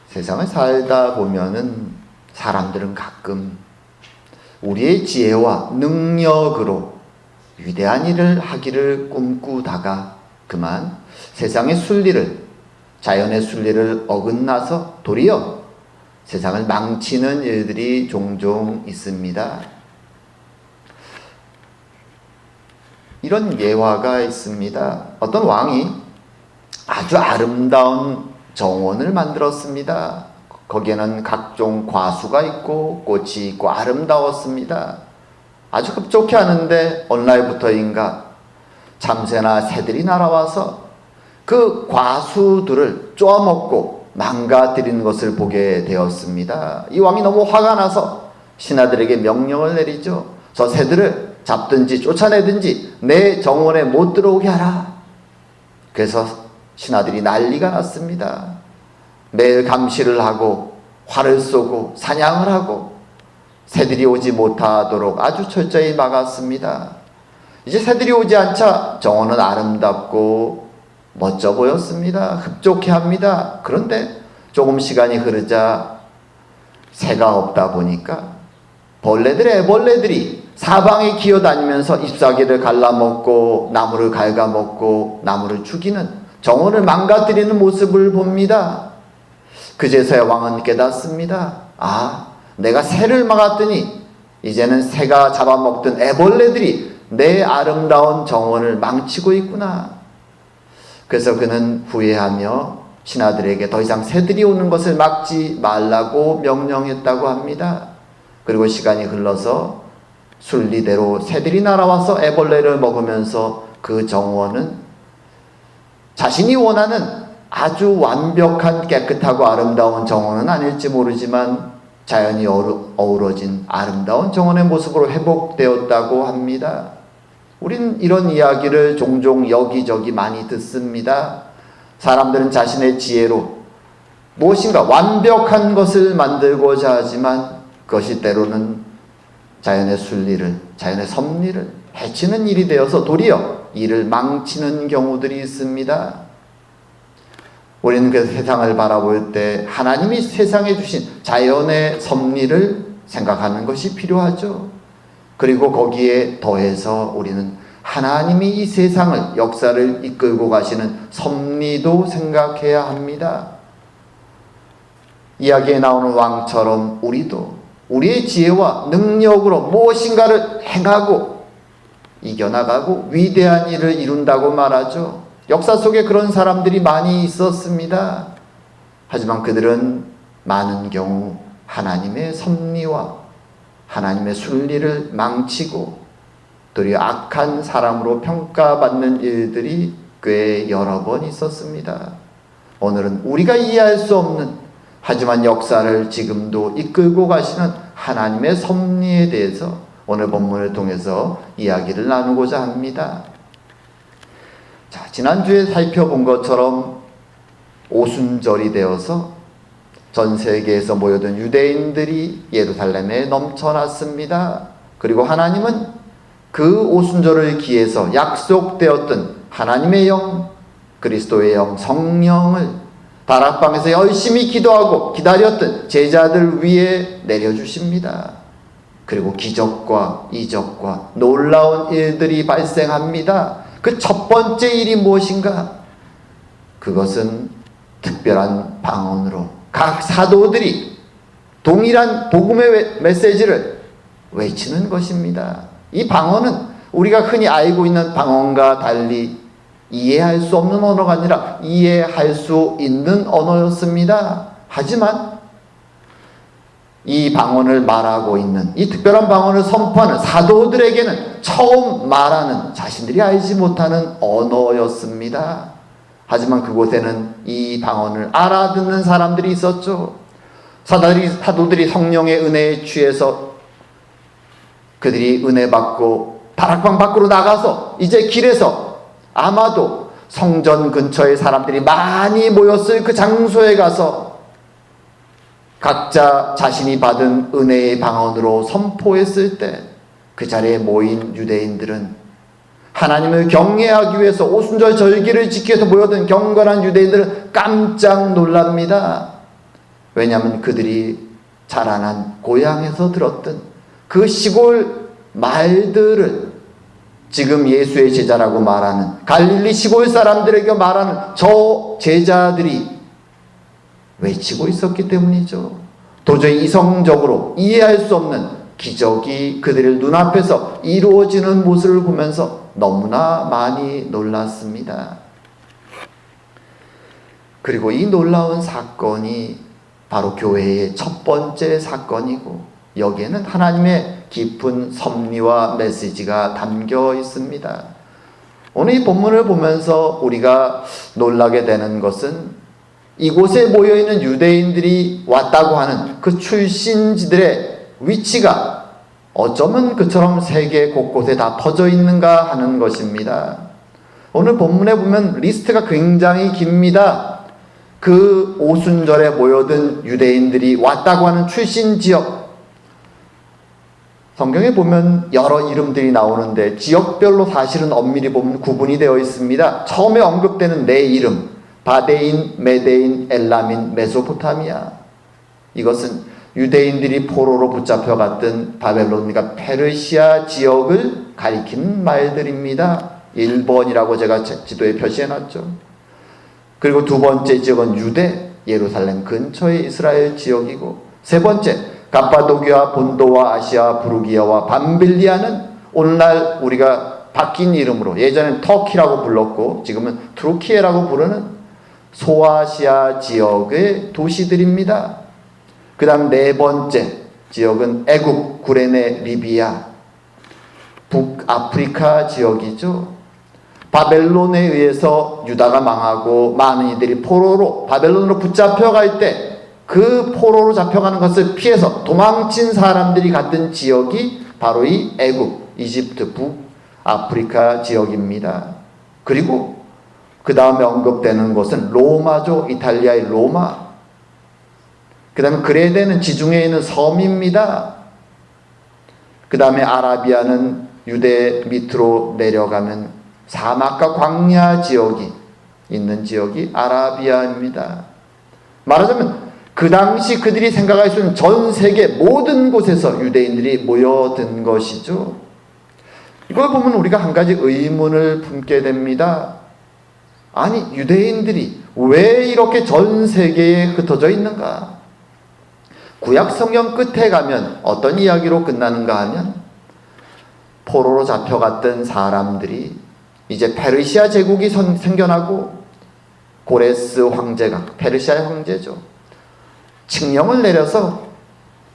세상을 살다 보면은 사람들은 가끔 우리의 지혜와 능력으로 위대한 일을 하기를 꿈꾸다가 그만 세상의 순리를, 자연의 순리를 어긋나서 도리어 세상을 망치는 일들이 종종 있습니다. 이런 예화가 있습니다. 어떤 왕이 아주 아름다운 정원을 만들었습니다. 거기에는 각종 과수가 있고 꽃이 있고 아름다웠습니다. 아주 흡족해 하는데 어느 날부터인가 참새나 새들이 날아와서 그 과수들을 쪼아먹고 망가뜨리는 것을 보게 되었습니다. 이 왕이 너무 화가 나서 신하들에게 명령을 내리죠. 저 새들을 잡든지 쫓아내든지 내 정원에 못 들어오게 하라. 그래서 신하들이 난리가 났습니다. 매일 감시를 하고 활을 쏘고 사냥을 하고 새들이 오지 못하도록 아주 철저히 막았습니다. 이제 새들이 오지 않자 정원은 아름답고 멋져 보였습니다. 흡족해 합니다. 그런데 조금 시간이 흐르자 새가 없다 보니까 애벌레들이 사방에 기어다니면서 잎사귀를 갈라먹고 나무를 갉아먹고 나무를 죽이는, 정원을 망가뜨리는 모습을 봅니다. 그제서야 왕은 깨닫습니다. 아, 내가 새를 막았더니 이제는 새가 잡아먹던 애벌레들이 내 아름다운 정원을 망치고 있구나. 그래서 그는 후회하며 신하들에게 더 이상 새들이 오는 것을 막지 말라고 명령했다고 합니다. 그리고 시간이 흘러서 순리대로 새들이 날아와서 애벌레를 먹으면서 그 정원은 자신이 원하는 아주 완벽한 깨끗하고 아름다운 정원은 아닐지 모르지만 자연이 어우러진 아름다운 정원의 모습으로 회복되었다고 합니다. 우린 이런 이야기를 종종 여기저기 많이 듣습니다. 사람들은 자신의 지혜로 무엇인가 완벽한 것을 만들고자 하지만 그것이 때로는 자연의 순리를, 자연의 섭리를 해치는 일이 되어서 도리어 이를 망치는 경우들이 있습니다. 우리는 그래서 세상을 바라볼 때 하나님이 세상에 주신 자연의 섭리를 생각하는 것이 필요하죠. 그리고 거기에 더해서 우리는 하나님이 이 세상을, 역사를 이끌고 가시는 섭리도 생각해야 합니다. 이야기에 나오는 왕처럼 우리도 우리의 지혜와 능력으로 무엇인가를 행하고 이겨나가고 위대한 일을 이룬다고 말하죠. 역사 속에 그런 사람들이 많이 있었습니다. 하지만 그들은 많은 경우 하나님의 섭리와 하나님의 순리를 망치고 도리어 악한 사람으로 평가받는 일들이 꽤 여러 번 있었습니다. 오늘은 우리가 이해할 수 없는, 하지만 역사를 지금도 이끌고 가시는 하나님의 섭리에 대해서 오늘 본문을 통해서 이야기를 나누고자 합니다. 자, 지난주에 살펴본 것처럼 오순절이 되어서 전 세계에서 모여든 유대인들이 예루살렘에 넘쳐났습니다. 그리고 하나님은 그 오순절을 기해서 약속되었던 하나님의 영, 그리스도의 영, 성령을 다락방에서 열심히 기도하고 기다렸던 제자들 위에 내려주십니다. 그리고 기적과 이적과 놀라운 일들이 발생합니다. 그 첫 번째 일이 무엇인가? 그것은 특별한 방언으로 각 사도들이 동일한 복음의 메시지를 외치는 것입니다. 이 방언은 우리가 흔히 알고 있는 방언과 달리 이해할 수 없는 언어가 아니라 이해할 수 있는 언어였습니다. 하지만 이 방언을 말하고 있는, 이 특별한 방언을 선포하는 사도들에게는 처음 말하는, 자신들이 알지 못하는 언어였습니다. 하지만 그곳에는 이 방언을 알아듣는 사람들이 있었죠. 사도들이 성령의 은혜에 취해서 그들이 은혜 받고 다락방 밖으로 나가서 이제 길에서 아마도 성전 근처에 사람들이 많이 모였을 그 장소에 가서 각자 자신이 받은 은혜의 방언으로 선포했을 때 그 자리에 모인 유대인들은 하나님을 경외하기 위해서 오순절 절기를 지키기 위해서 모여든 경건한 유대인들은 깜짝 놀랍니다. 왜냐하면 그들이 자라난 고향에서 들었던 그 시골 말들을 지금 예수의 제자라고 말하는 갈릴리 시골 사람들에게 말하는 저 제자들이 외치고 있었기 때문이죠. 도저히 이성적으로 이해할 수 없는 기적이 그들의 눈앞에서 이루어지는 모습을 보면서 너무나 많이 놀랐습니다. 그리고 이 놀라운 사건이 바로 교회의 첫 번째 사건이고, 여기에는 하나님의 깊은 섭리와 메시지가 담겨 있습니다. 오늘 이 본문을 보면서 우리가 놀라게 되는 것은 이곳에 모여있는 유대인들이 왔다고 하는 그 출신지들의 위치가 어쩌면 그처럼 세계 곳곳에 다 퍼져 있는가 하는 것입니다. 오늘 본문에 보면 리스트가 굉장히 깁니다. 그 오순절에 모여든 유대인들이 왔다고 하는 출신 지역, 성경에 보면 여러 이름들이 나오는데 지역별로 사실은 엄밀히 보면 구분이 되어 있습니다. 처음에 언급되는 네 이름, 바데인, 메데인, 엘라민, 메소포타미아. 이것은 유대인들이 포로로 붙잡혀갔던 바벨론과 페르시아 지역을 가리키는 말들입니다. 1번이라고 제가 지도에 표시해놨죠. 그리고 두 번째 지역은 유대, 예루살렘 근처의 이스라엘 지역이고, 세 번째 갑바도기아, 본도와 아시아, 부르기아와 밤빌리아는 오늘날 우리가 바뀐 이름으로, 예전엔 터키라고 불렀고 지금은 트루키에라고 부르는 소아시아 지역의 도시들입니다. 그 다음 네 번째 지역은 애굽, 구레네, 리비아, 북아프리카 지역이죠. 바벨론에 의해서 유다가 망하고 많은 이들이 포로로 바벨론으로 붙잡혀갈 때 그 포로로 잡혀가는 것을 피해서 도망친 사람들이 갔던 지역이 바로 이 애굽, 이집트, 북아프리카 지역입니다. 그리고 그 다음에 언급되는 것은 로마죠. 이탈리아의 로마. 그 다음에 그레데는 지중해에 있는 섬입니다. 그 다음에 아라비아는 유대 밑으로 내려가면 사막과 광야 지역이 있는 지역이 아라비아입니다. 말하자면 그 당시 그들이 생각할 수 있는 전 세계 모든 곳에서 유대인들이 모여든 것이죠. 이걸 보면 우리가 한 가지 의문을 품게 됩니다. 아니, 유대인들이 왜 이렇게 전 세계에 흩어져 있는가? 구약 성경 끝에 가면 어떤 이야기로 끝나는가 하면 포로로 잡혀갔던 사람들이 이제 페르시아 제국이 생겨나고 고레스 황제가, 페르시아의 황제죠, 칙령을 내려서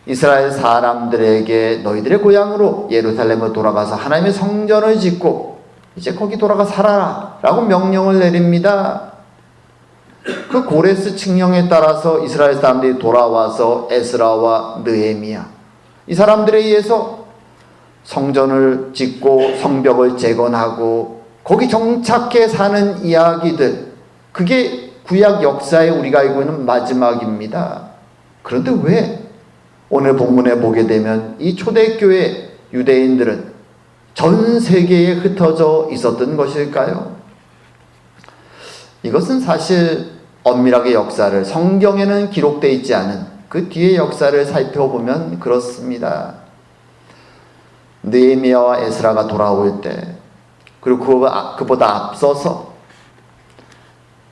이스라엘 사람들에게 너희들의 고향으로 예루살렘으로 돌아가서 하나님의 성전을 짓고 이제 거기 돌아가 살아라 라고 명령을 내립니다. 그 고레스 칙령에 따라서 이스라엘 사람들이 돌아와서 에스라와 느헤미야, 이 사람들에 의해서 성전을 짓고 성벽을 재건하고 거기 정착해 사는 이야기들, 그게 구약 역사에 우리가 알고 있는 마지막입니다. 그런데 왜 오늘 본문에 보게 되면 이 초대교회 유대인들은 전 세계에 흩어져 있었던 것일까요? 이것은 사실 엄밀하게 역사를, 성경에는 기록되어 있지 않은 그 뒤의 역사를 살펴보면 그렇습니다. 느헤미야와 에스라가 돌아올 때, 그리고 그보다 앞서서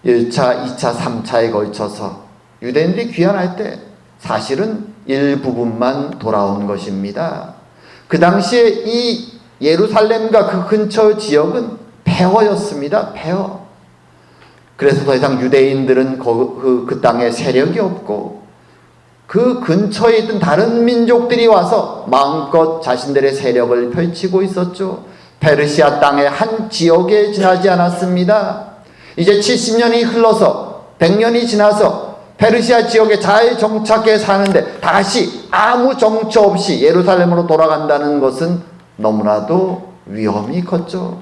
1차, 2차, 3차에 걸쳐서 유대인들이 귀환할 때 사실은 일부분만 돌아온 것입니다. 그 당시에 이 예루살렘과 그 근처 지역은 폐허였습니다. 폐허. 그래서 더 이상 유대인들은 그 땅에 세력이 없고 그 근처에 있던 다른 민족들이 와서 마음껏 자신들의 세력을 펼치고 있었죠. 페르시아 땅의 한 지역에 지나지 않았습니다. 이제 70년이 흘러서 100년이 지나서 페르시아 지역에 잘 정착해 사는데 다시 아무 정처 없이 예루살렘으로 돌아간다는 것은 너무나도 위험이 컸죠.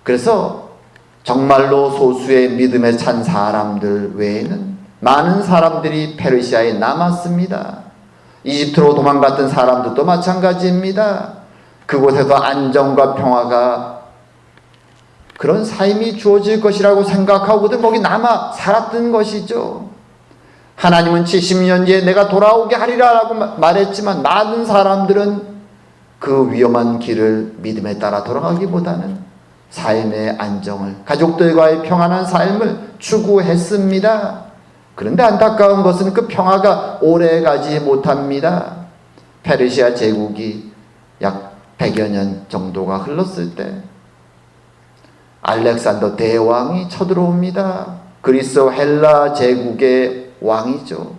그래서 정말로 소수의 믿음에 찬 사람들 외에는 많은 사람들이 페르시아에 남았습니다. 이집트로 도망갔던 사람들도 마찬가지입니다. 그곳에서 안정과 평화가, 그런 삶이 주어질 것이라고 생각하고 그들 거기 남아 살았던 것이죠. 하나님은 70년 뒤에 내가 돌아오게 하리라 라고 말했지만 많은 사람들은 그 위험한 길을 믿음에 따라 돌아가기보다는 삶의 안정을, 가족들과의 평안한 삶을 추구했습니다. 그런데 안타까운 것은 그 평화가 오래가지 못합니다. 페르시아 제국이 약 100여 년 정도가 흘렀을 때 알렉산더 대왕이 쳐들어옵니다. 그리스 헬라 제국의 왕이죠.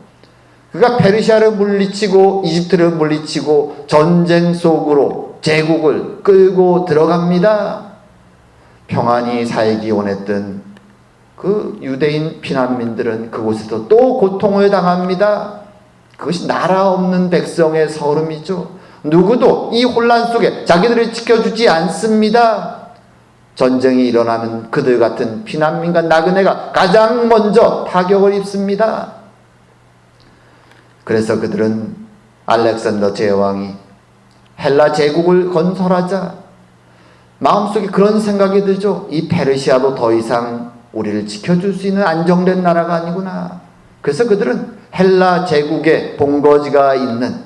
그가 페르시아를 물리치고 이집트를 물리치고 전쟁 속으로 제국을 끌고 들어갑니다. 평안히 살기 원했던 그 유대인 피난민들은 그곳에서 또 고통을 당합니다. 그것이 나라 없는 백성의 서름이죠. 누구도 이 혼란 속에 자기들을 지켜주지 않습니다. 전쟁이 일어나면 그들 같은 피난민과 나그네가 가장 먼저 타격을 입습니다. 그래서 그들은 알렉산더 제왕이 헬라 제국을 건설하자 마음속에 그런 생각이 들죠. 이 페르시아도 더 이상 우리를 지켜줄 수 있는 안정된 나라가 아니구나. 그래서 그들은 헬라 제국의 본거지가 있는,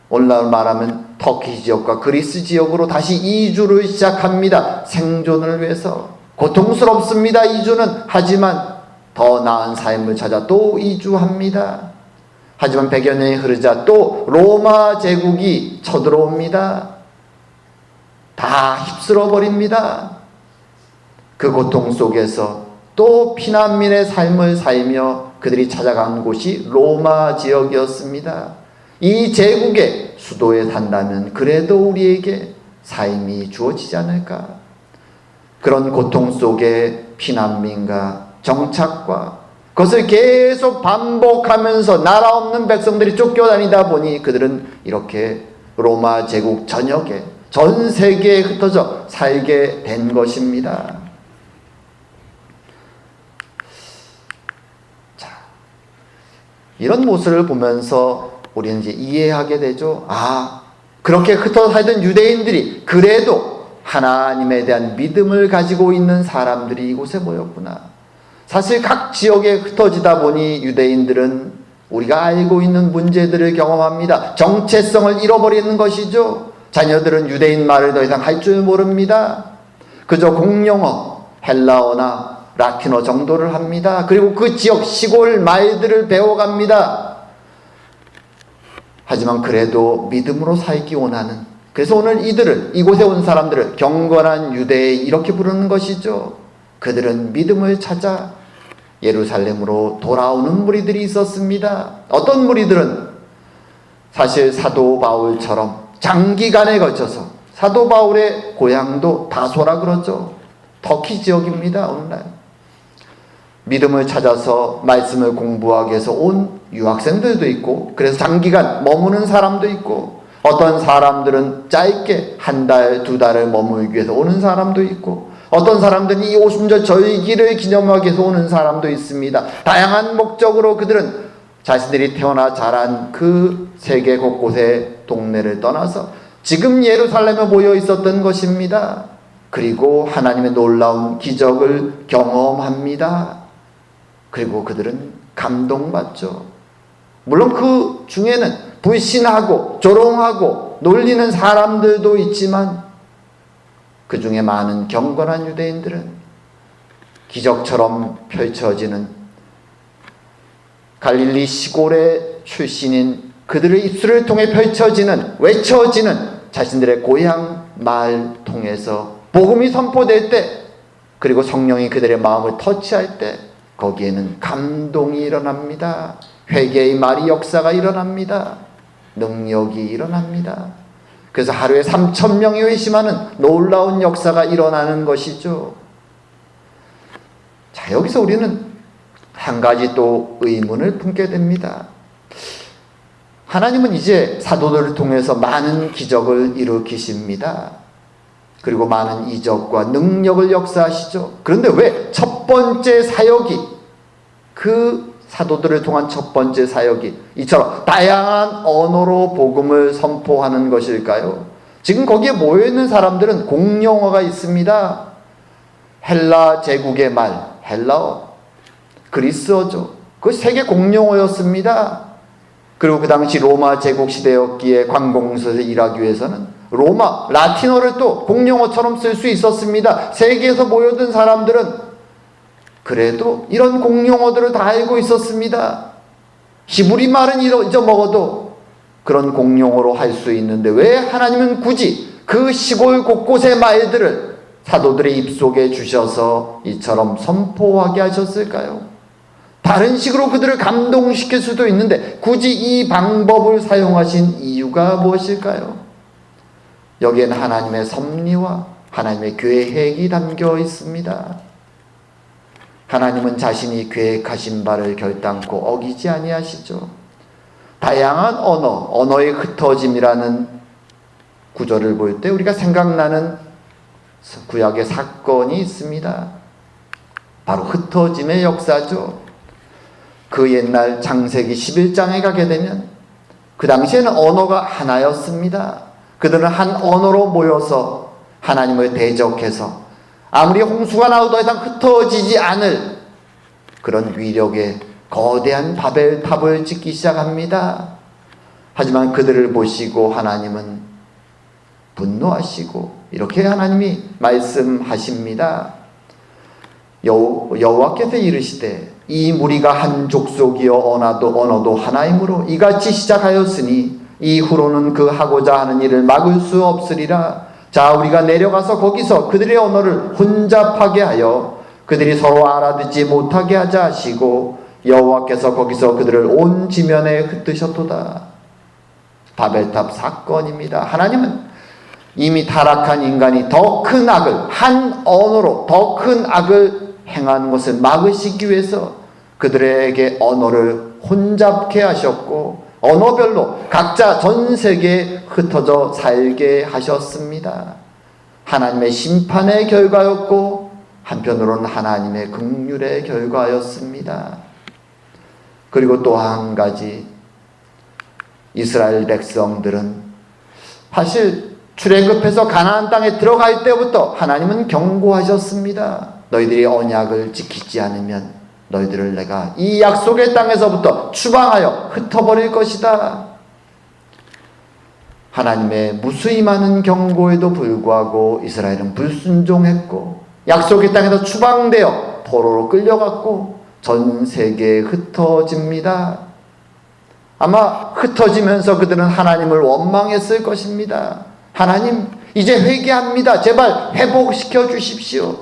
오늘날 말하면 터키 지역과 그리스 지역으로 다시 이주를 시작합니다. 생존을 위해서. 고통스럽습니다, 이주는. 하지만 더 나은 삶을 찾아 또 이주합니다. 하지만 100여 년이 흐르자 또 로마 제국이 쳐들어옵니다. 다 휩쓸어 버립니다. 그 고통 속에서 또 피난민의 삶을 살며 그들이 찾아간 곳이 로마 지역이었습니다. 이 제국의 수도에 산다면 그래도 우리에게 삶이 주어지지 않을까? 그런 고통 속에 피난민과 정착과 그것을 계속 반복하면서 나라 없는 백성들이 쫓겨다니다 보니 그들은 이렇게 로마 제국 전역에 전 세계에 흩어져 살게 된 것입니다. 자, 이런 모습을 보면서 우리는 이제 이해하게 되죠. 아, 그렇게 흩어져 살던 유대인들이 그래도 하나님에 대한 믿음을 가지고 있는 사람들이 이곳에 모였구나. 사실 각 지역에 흩어지다 보니 유대인들은 우리가 알고 있는 문제들을 경험합니다. 정체성을 잃어버리는 것이죠. 자녀들은 유대인 말을 더 이상 할 줄 모릅니다. 그저 공용어, 헬라어나 라틴어 정도를 합니다. 그리고 그 지역 시골 말들을 배워갑니다. 하지만 그래도 믿음으로 살기 원하는, 그래서 오늘 이곳에 온 사람들을 경건한 유대인 이렇게 부르는 것이죠. 그들은 믿음을 찾아 예루살렘으로 돌아오는 무리들이 있었습니다. 어떤 무리들은 사실 사도 바울처럼 장기간에 걸쳐서, 사도 바울의 고향도 다소라 그러죠. 터키 지역입니다. 오늘날 믿음을 찾아서 말씀을 공부하기 위해서 온 유학생들도 있고, 그래서 장기간 머무는 사람도 있고, 어떤 사람들은 짧게 한 달, 두 달을 머물기 위해서 오는 사람도 있고, 어떤 사람들은 이 오순절 절기를 기념하기 위해서 오는 사람도 있습니다. 다양한 목적으로 그들은 자신들이 태어나 자란 그 세계 곳곳의 동네를 떠나서 지금 예루살렘에 모여 있었던 것입니다. 그리고 하나님의 놀라운 기적을 경험합니다. 그리고 그들은 감동받죠. 물론 그 중에는 불신하고 조롱하고 놀리는 사람들도 있지만 그 중에 많은 경건한 유대인들은 기적처럼 펼쳐지는 갈릴리 시골의 출신인 그들의 입술을 통해 펼쳐지는, 외쳐지는 자신들의 고향 말 통해서 복음이 선포될 때, 그리고 성령이 그들의 마음을 터치할 때 거기에는 감동이 일어납니다. 회개의 말이 역사가 일어납니다. 능력이 일어납니다. 그래서 하루에 3,000명이 회심하는 놀라운 역사가 일어나는 것이죠. 자, 여기서 우리는 한 가지 또 의문을 품게 됩니다. 하나님은 이제 사도들을 통해서 많은 기적을 일으키십니다. 그리고 많은 이적과 능력을 역사하시죠. 그런데 왜 첫 번째 사역이, 그 사도들을 통한 첫 번째 사역이 이처럼 다양한 언어로 복음을 선포하는 것일까요? 지금 거기에 모여있는 사람들은 공용어가 있습니다. 헬라 제국의 말, 헬라어, 그리스어죠. 그 세계 공용어였습니다. 그리고 그 당시 로마 제국 시대였기에 관공서에서 일하기 위해서는 로마, 라틴어를 또 공용어처럼 쓸 수 있었습니다. 세계에서 모여든 사람들은 그래도 이런 공용어들을 다 알고 있었습니다. 히브리 말은 잊어먹어도 그런 공용어로 할 수 있는데 왜 하나님은 굳이 그 시골 곳곳의 말들을 사도들의 입속에 주셔서 이처럼 선포하게 하셨을까요? 다른 식으로 그들을 감동시킬 수도 있는데 굳이 이 방법을 사용하신 이유가 무엇일까요? 여기에는 하나님의 섭리와 하나님의 계획이 담겨 있습니다. 하나님은 자신이 계획하신 바를 결단코 어기지 아니하시죠. 다양한 언어의 흩어짐이라는 구절을 볼 때 우리가 생각나는 구약의 사건이 있습니다. 바로 흩어짐의 역사죠. 그 옛날 창세기 11장에 가게 되면 그 당시에는 언어가 하나였습니다. 그들은 한 언어로 모여서 하나님을 대적해서 아무리 홍수가 나도 더 이상 흩어지지 않을 그런 위력의 거대한 바벨탑을 짓기 시작합니다. 하지만 그들을 보시고 하나님은 분노하시고 이렇게 하나님이 말씀하십니다. 여호와께서 이르시되 이 무리가 한 족속이요 언어도 하나이므로 이같이 시작하였으니 이후로는 그 하고자 하는 일을 막을 수 없으리라. 자, 우리가 내려가서 거기서 그들의 언어를 혼잡하게 하여 그들이 서로 알아듣지 못하게 하자 하시고 여호와께서 거기서 그들을 온 지면에 흩으셨도다. 바벨탑 사건입니다. 하나님은 이미 타락한 인간이 더 큰 악을 한 언어로 더 큰 악을 행하는 것을 막으시기 위해서 그들에게 언어를 혼잡케 하셨고 언어별로 각자 전 세계에 흩어져 살게 하셨습니다. 하나님의 심판의 결과였고 한편으로는 하나님의 긍휼의 결과였습니다. 그리고 또 한 가지, 이스라엘 백성들은 사실 출애굽해서 가나안 땅에 들어갈 때부터 하나님은 경고하셨습니다. 너희들이 언약을 지키지 않으면 너희들을 내가 이 약속의 땅에서부터 추방하여 흩어버릴 것이다. 하나님의 무수히 많은 경고에도 불구하고 이스라엘은 불순종했고 약속의 땅에서 추방되어 포로로 끌려갔고 전 세계에 흩어집니다. 아마 흩어지면서 그들은 하나님을 원망했을 것입니다. 하나님, 이제 회개합니다. 제발 회복시켜 주십시오.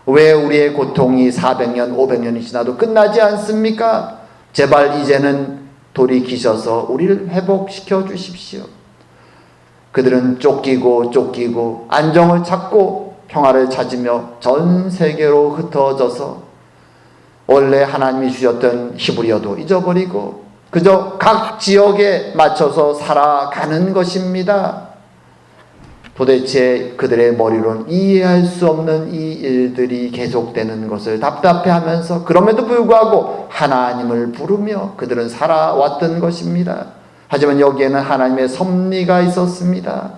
왜 우리의 고통이 400년, 500년이 지나도 끝나지 않습니까? 제발 이제는 돌이키셔서 우리를 회복시켜 주십시오. 그들은 쫓기고 안정을 찾고 평화를 찾으며 전 세계로 흩어져서 원래 하나님이 주셨던 히브리어도 잊어버리고 그저 각 지역에 맞춰서 살아가는 것입니다. 도대체 그들의 머리로는 이해할 수 없는 이 일들이 계속되는 것을 답답해하면서 그럼에도 불구하고 하나님을 부르며 그들은 살아왔던 것입니다. 하지만 여기에는 하나님의 섭리가 있었습니다.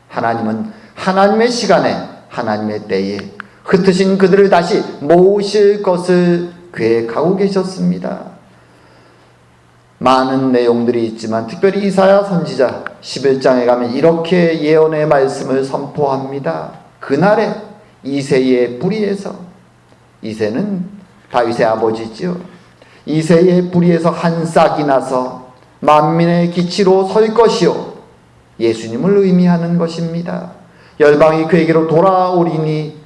하나님은 하나님의 시간에 하나님의 때에 흩으신 그들을 다시 모으실 것을 계획하고 계셨습니다. 많은 내용들이 있지만 특별히 이사야 선지자 11장에 가면 이렇게 예언의 말씀을 선포합니다. 그날에 이새의 뿌리에서, 이새는 다윗의 아버지죠. 이새의 뿌리에서 한 싹이 나서 만민의 기치로 설 것이요, 예수님을 의미하는 것입니다. 열방이 그에게로 돌아오리니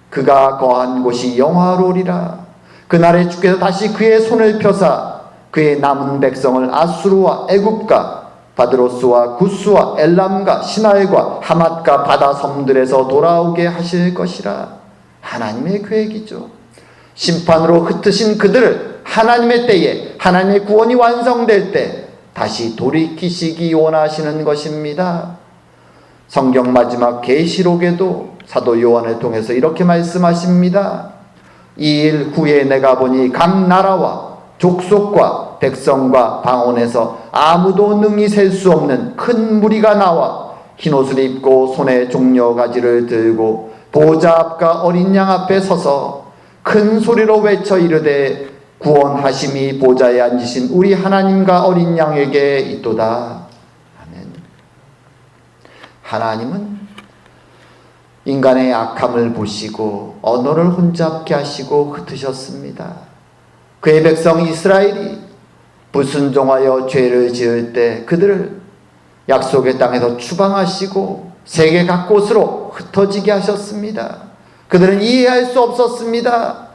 그가 거한 곳이 영화로우리라. 그날에 주께서 다시 그의 손을 펴사 그의 남은 백성을 아수르와 애굽과 바드로스와 구스와 엘람과 시나일과 하맛과 바다 섬들에서 돌아오게 하실 것이라. 하나님의 계획이죠. 심판으로 흩으신 그들을 하나님의 때에 하나님의 구원이 완성될 때 다시 돌이키시기 원하시는 것입니다. 성경 마지막 계시록에도 사도 요한을 통해서 이렇게 말씀하십니다. 이 일 후에 내가 보니 각 나라와 족속과 백성과 방언에서 아무도 능히 셀 수 없는 큰 무리가 나와 흰옷을 입고 손에 종려가지를 들고 보좌 앞과 어린 양 앞에 서서 큰 소리로 외쳐 이르되 구원하심이 보좌에 앉으신 우리 하나님과 어린 양에게 있도다. 아멘. 하나님은 인간의 악함을 보시고 언어를 혼잡게 하시고 흩으셨습니다. 그의 백성 이스라엘이 불순종하여 죄를 지을 때 그들을 약속의 땅에서 추방하시고 세계 각곳으로 흩어지게 하셨습니다. 그들은 이해할 수 없었습니다.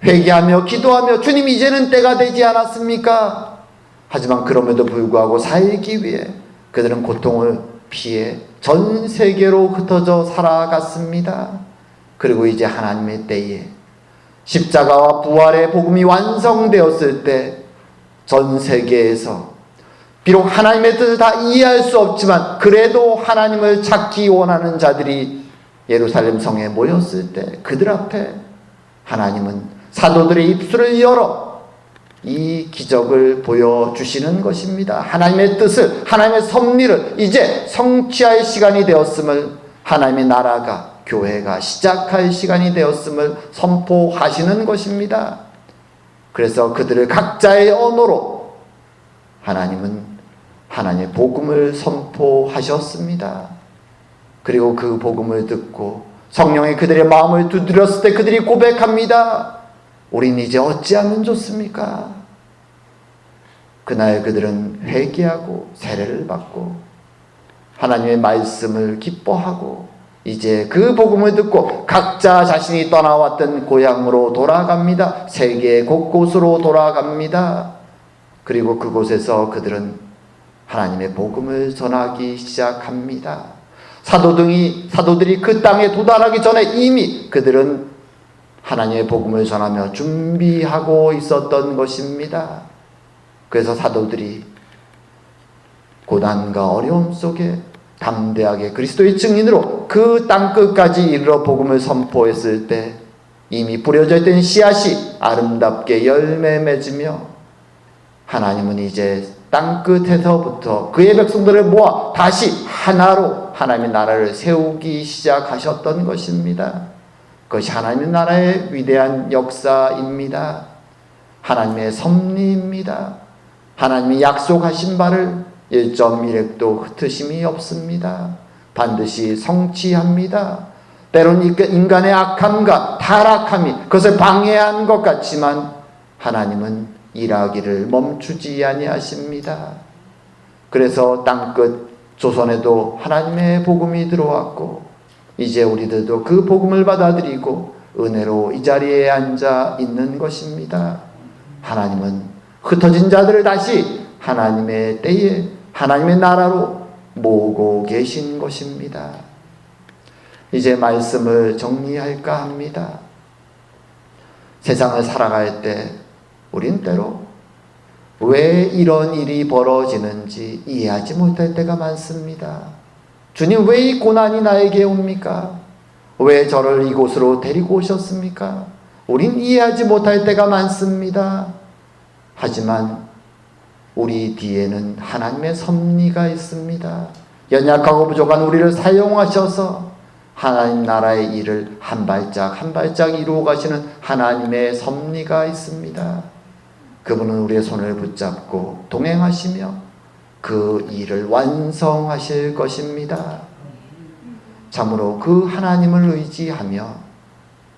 회개하며 기도하며 주님 이제는 때가 되지 않았습니까? 하지만 그럼에도 불구하고 살기 위해 그들은 고통을 피해 전 세계로 흩어져 살아갔습니다. 그리고 이제 하나님의 때에 십자가와 부활의 복음이 완성되었을 때 전 세계에서 비록 하나님의 뜻을 다 이해할 수 없지만 그래도 하나님을 찾기 원하는 자들이 예루살렘 성에 모였을 때 그들 앞에 하나님은 사도들의 입술을 열어 이 기적을 보여주시는 것입니다. 하나님의 뜻을, 하나님의 섭리를 이제 성취할 시간이 되었음을, 하나님의 나라가, 교회가 시작할 시간이 되었음을 선포하시는 것입니다. 그래서 그들을 각자의 언어로 하나님은 하나님의 복음을 선포하셨습니다. 그리고 그 복음을 듣고 성령이 그들의 마음을 두드렸을 때 그들이 고백합니다. 우린 이제 어찌하면 좋습니까? 그날 그들은 회개하고 세례를 받고 하나님의 말씀을 기뻐하고 이제 그 복음을 듣고 각자 자신이 떠나왔던 고향으로 돌아갑니다. 세계 곳곳으로 돌아갑니다. 그리고 그곳에서 그들은 하나님의 복음을 전하기 시작합니다. 사도들이 그 땅에 도달하기 전에 이미 그들은 하나님의 복음을 전하며 준비하고 있었던 것입니다. 그래서 사도들이 고난과 어려움 속에 담대하게 그리스도의 증인으로 그 땅끝까지 이르러 복음을 선포했을 때 이미 뿌려져 있던 씨앗이 아름답게 열매 맺으며 하나님은 이제 땅끝에서부터 그의 백성들을 모아 다시 하나로 하나님의 나라를 세우기 시작하셨던 것입니다. 그것이 하나님의 나라의 위대한 역사입니다. 하나님의 섭리입니다. 하나님이 약속하신 바를 1.1획도 흩으심이 없습니다. 반드시 성취합니다. 때론 인간의 악함과 타락함이 그것을 방해한 것 같지만 하나님은 일하기를 멈추지 아니하십니다. 그래서 땅끝 조선에도 하나님의 복음이 들어왔고 이제 우리들도 그 복음을 받아들이고 은혜로 이 자리에 앉아 있는 것입니다. 하나님은 흩어진 자들을 다시 하나님의 때에 하나님의 나라로 모으고 계신 것입니다. 이제 말씀을 정리할까 합니다. 세상을 살아갈 때 우린 때로 왜 이런 일이 벌어지는지 이해하지 못할 때가 많습니다. 주님, 왜 이 고난이 나에게 옵니까? 왜 저를 이곳으로 데리고 오셨습니까? 우린 이해하지 못할 때가 많습니다. 하지만 우리 뒤에는 하나님의 섭리가 있습니다. 연약하고 부족한 우리를 사용하셔서 하나님 나라의 일을 한 발짝 한 발짝 이루어 가시는 하나님의 섭리가 있습니다. 그분은 우리의 손을 붙잡고 동행하시며 그 일을 완성하실 것입니다. 참으로 그 하나님을 의지하며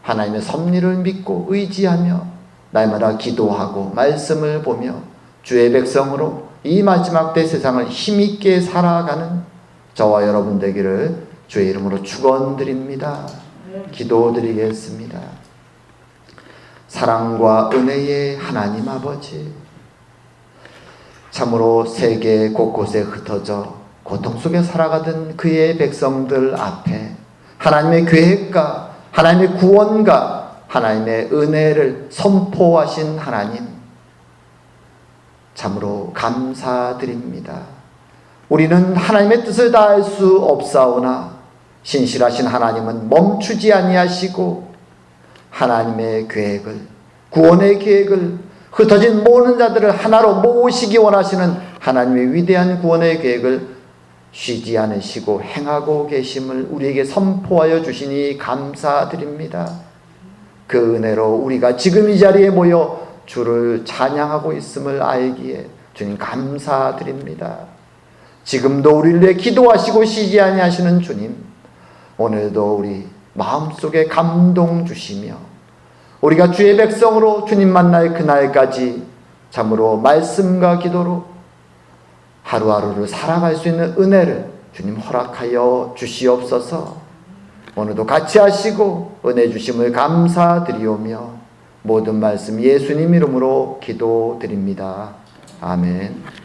하나님의 섭리를 믿고 의지하며 날마다 기도하고 말씀을 보며 주의 백성으로 이 마지막 때 세상을 힘있게 살아가는 저와 여러분 되기를 주의 이름으로 축원드립니다. 기도드리겠습니다. 사랑과 은혜의 하나님 아버지, 참으로 세계 곳곳에 흩어져 고통 속에 살아가던 그의 백성들 앞에 하나님의 계획과 하나님의 구원과 하나님의 은혜를 선포하신 하나님, 참으로 감사드립니다. 우리는 하나님의 뜻을 다할 수 없사오나 신실하신 하나님은 멈추지 아니하시고 하나님의 계획을, 구원의 계획을, 흩어진 모든 자들을 하나로 모으시기 원하시는 하나님의 위대한 구원의 계획을 쉬지 않으시고 행하고 계심을 우리에게 선포하여 주시니 감사드립니다. 그 은혜로 우리가 지금 이 자리에 모여 주를 찬양하고 있음을 알기에 주님 감사드립니다. 지금도 우리를 위해 기도하시고 쉬지 아니하시는 주님, 오늘도 우리 마음속에 감동 주시며 우리가 주의 백성으로 주님 만날 그날까지 참으로 말씀과 기도로 하루하루를 살아갈 수 있는 은혜를 주님 허락하여 주시옵소서. 오늘도 같이 하시고 은혜 주심을 감사드리오며 모든 말씀 예수님 이름으로 기도드립니다. 아멘.